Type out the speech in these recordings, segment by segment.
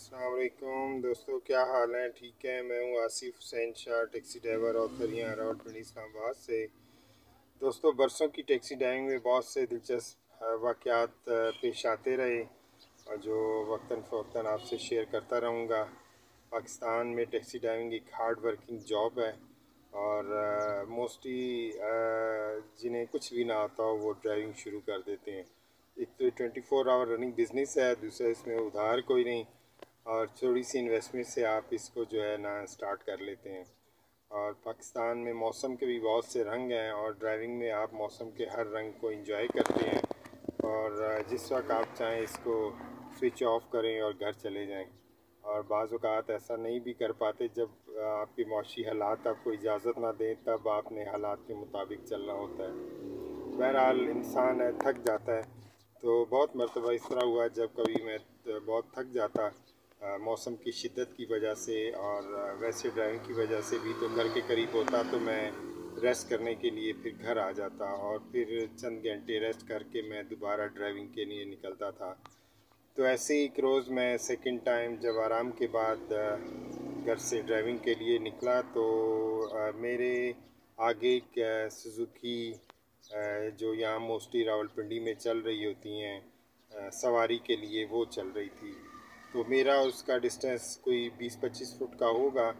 अस्सलाम वालेकुम दोस्तों, क्या हाल है? ठीक है। मैं हूँ Asif Hussain Shah, taxi driver author यहाँ रावलपिंडी इस्लामाबाद से। दोस्तों, बरसों की टैक्सी ड्राइविंग में बहुत से दिलचस्प वाक़यात पेश आते रहे और जो वक्तन फ़वक्तन आपसे शेयर करता रहूँगा। पाकिस्तान में टैक्सी ड्राइविंग एक हार्ड वर्किंग जॉब है और मोस्टली जिन्हें कुछ भी ना आता हो वो ड्राइविंग शुरू कर देते हैं। एक तो 24 आवर रनिंग बिज़नेस है, दूसरा इसमें उधार कोई नहीं और थोड़ी सी इन्वेस्टमेंट से आप इसको जो है ना स्टार्ट कर लेते हैं। और पाकिस्तान में मौसम के भी बहुत से रंग हैं और ड्राइविंग में आप मौसम के हर रंग को एंजॉय करते हैं और जिस वक्त आप चाहें इसको स्विच ऑफ करें और घर चले जाएं। और बाज़ औक़ात ऐसा नहीं भी कर पाते, जब आपके मौशी हालात आपको इजाज़त ना दें तब आपने हालात के मुताबिक चलना होता है। बहरहाल इंसान है, थक जाता है। तो बहुत मरतबा इस तरह हुआ जब कभी मैं बहुत थक जाता मौसम की शिद्दत की वजह से और वैसे ड्राइविंग की वजह से भी, तो घर के करीब होता तो मैं रेस्ट करने के लिए फिर घर आ जाता और फिर चंद घंटे रेस्ट करके मैं दोबारा ड्राइविंग के लिए निकलता था। तो ऐसे ही एक रोज़ मैं सेकंड टाइम जब आराम के बाद घर से ड्राइविंग के लिए निकला तो मेरे आगे एक सुजुकी जो यहाँ मोस्टली रावलपिंडी में चल रही होती हैं सवारी के लिए, वो चल रही थी। तो मेरा उसका डिस्टेंस कोई 20-25 फुट का होगा।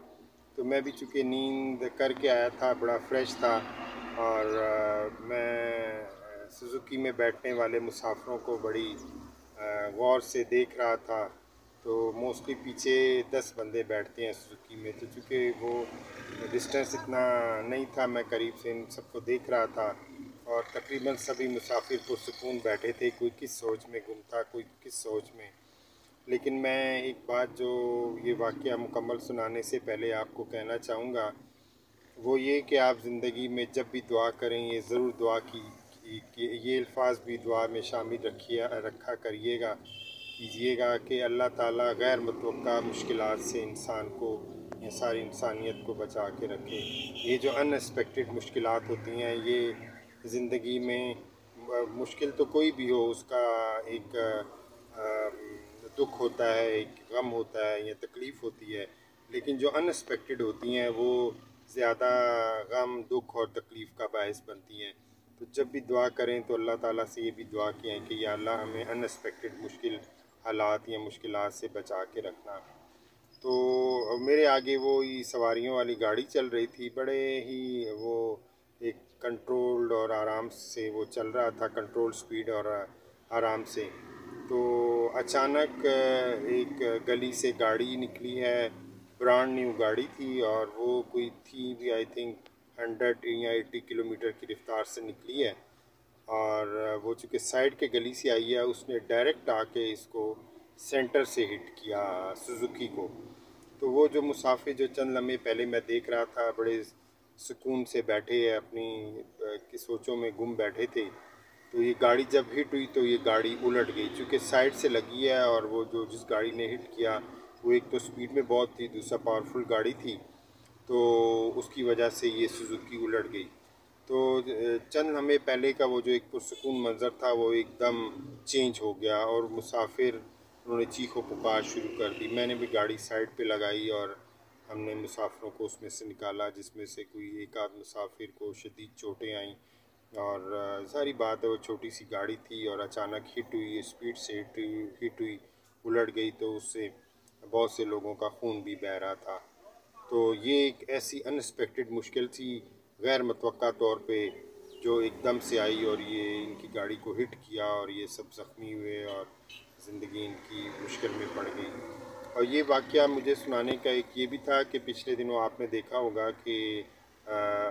तो मैं भी चूँकि नींद करके आया था, बड़ा फ्रेश था और मैं सुजुकी में बैठने वाले मुसाफिरों को बड़ी गौर से देख रहा था। तो मोस्टली पीछे 10 बंदे बैठते हैं सुजुकी में, तो चूँकि वो डिस्टेंस इतना नहीं था, मैं करीब से इन सबको देख रहा था और तकरीबन सभी मुसाफिर पुरसुकून बैठे थे। कोई किस सोच में गुम था, कोई किस सोच में। लेकिन मैं एक बात जो ये वाक़या मुकम्मल सुनाने से पहले आपको कहना चाहूँगा, वो ये कि आप ज़िंदगी में जब भी दुआ करें ये ज़रूर दुआ कि ये अल्फाज भी दुआ में शामिल रखा कीजिएगा कि अल्लाह ताला गैर मुतवक्का मुश्किलात से इंसान को या सारी इंसानियत को बचा के रखे। ये जो अनएक्सपेक्टेड मुश्किलात होती हैं, ये ज़िंदगी में मुश्किल तो कोई भी हो उसका एक दुख होता है, एक गम होता है या तकलीफ़ होती है, लेकिन जो अनएक्सपेक्टेड होती हैं वो ज़्यादा गम, दुख और तकलीफ़ का बायस बनती हैं। तो जब भी दुआ करें तो अल्लाह ताला से ये भी दुआ किए कि या अल्लाह हमें अनएक्सपेक्टेड मुश्किल हालात या मुश्किलात से बचा के रखना। तो मेरे आगे वो ही सवारियों वाली गाड़ी चल रही थी, बड़े ही वो एक कंट्रोल्ड और आराम से वो चल रहा था, कंट्रोल स्पीड और आराम से। तो अचानक एक गली से गाड़ी निकली है, ब्रांड न्यू गाड़ी थी और वो कोई थी भी आई थिंक 100 या 80 किलोमीटर की रफ्तार से निकली है और वो चूँकि साइड के गली से आई है, उसने डायरेक्ट आके इसको सेंटर से हिट किया सुजुकी को। तो वो जो मुसाफिर जो चंद लम्हे पहले मैं देख रहा था, बड़े सुकून से बैठे अपनी की सोचों में गुम बैठे थे, तो ये गाड़ी जब हिट हुई तो ये गाड़ी उलट गई, चूँकि साइड से लगी है और वो जो जिस गाड़ी ने हिट किया वो एक तो स्पीड में बहुत थी, दूसरा पावरफुल गाड़ी थी, तो उसकी वजह से ये सुजुकी उलट गई। तो चंद लम्हे पहले का वो जो एक पुरसुकून मंज़र था वो एकदम चेंज हो गया और मुसाफिर उन्होंने चीखो पुकार शुरू कर दी। मैंने भी गाड़ी साइड पे लगाई और हमने मुसाफिरों को उसमें से निकाला, जिसमें से कोई एक आध मुसाफिर को शदीद चोटें आईं और सारी बात है वो छोटी सी गाड़ी थी और अचानक हिट हुई, स्पीड से हिट हुई, उलट गई, तो उससे बहुत से लोगों का खून भी बह रहा था। तो ये एक ऐसी अनएक्सपेक्टेड मुश्किल थी, गैर मुतवक्का तौर पे, जो एकदम से आई और ये इनकी गाड़ी को हिट किया और ये सब ज़ख्मी हुए और ज़िंदगी इनकी मुश्किल में पड़ गई। और ये वाक़या मुझे सुनाने का एक ये भी था कि पिछले दिनों आपने देखा होगा कि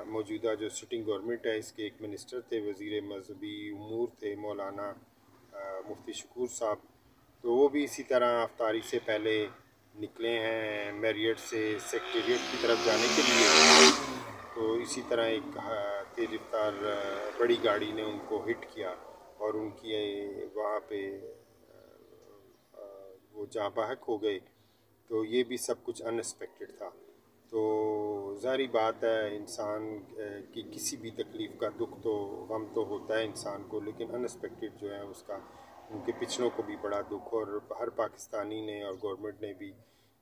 मौजूदा जो सिटिंग गवर्नमेंट है, इसके एक मिनिस्टर थे, वज़ीर मज़हबी उमूर थे, मौलाना मुफ्ती शकूर साहब। तो वो भी इसी तरह अफ्तारी से पहले निकले हैं मैरियट से सेक्रेटेरिएट की तरफ जाने के लिए। तो इसी तरह एक तेज़ रफ्तार बड़ी गाड़ी ने उनको हिट किया और उनकी वहाँ पे वो जहाँ बहक हो गए। तो ये भी सब कुछ अनएक्सपेक्टेड था। तो ज़ाहिर बात है इंसान की किसी भी तकलीफ़ का दुख तो गम तो होता है इंसान को, लेकिन अनएक्सपेक्टेड जो है उसका उनके पिछलों को भी बड़ा दुख, और हर पाकिस्तानी ने और गवर्नमेंट ने भी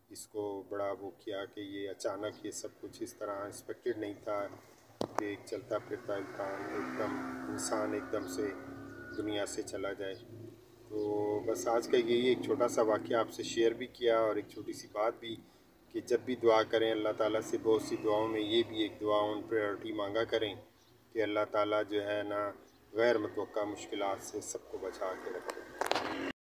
इसको बड़ा वो किया कि ये अचानक ये सब कुछ इस तरह एक्सपेक्टेड नहीं था कि एक चलता फिरता इंसान एकदम से दुनिया से चला जाए। तो बस आज का यही एक छोटा सा वाक़या आपसे शेयर भी किया, और एक छोटी सी बात भी कि जब भी दुआ करें अल्लाह ताला से, बहुत सी दुआओं में ये भी एक दुआ ऑन प्रायोरिटी मांगा करें कि अल्लाह ताला जो है ना गैर मुतवक्का मुश्किलात से सबको बचा के रखे।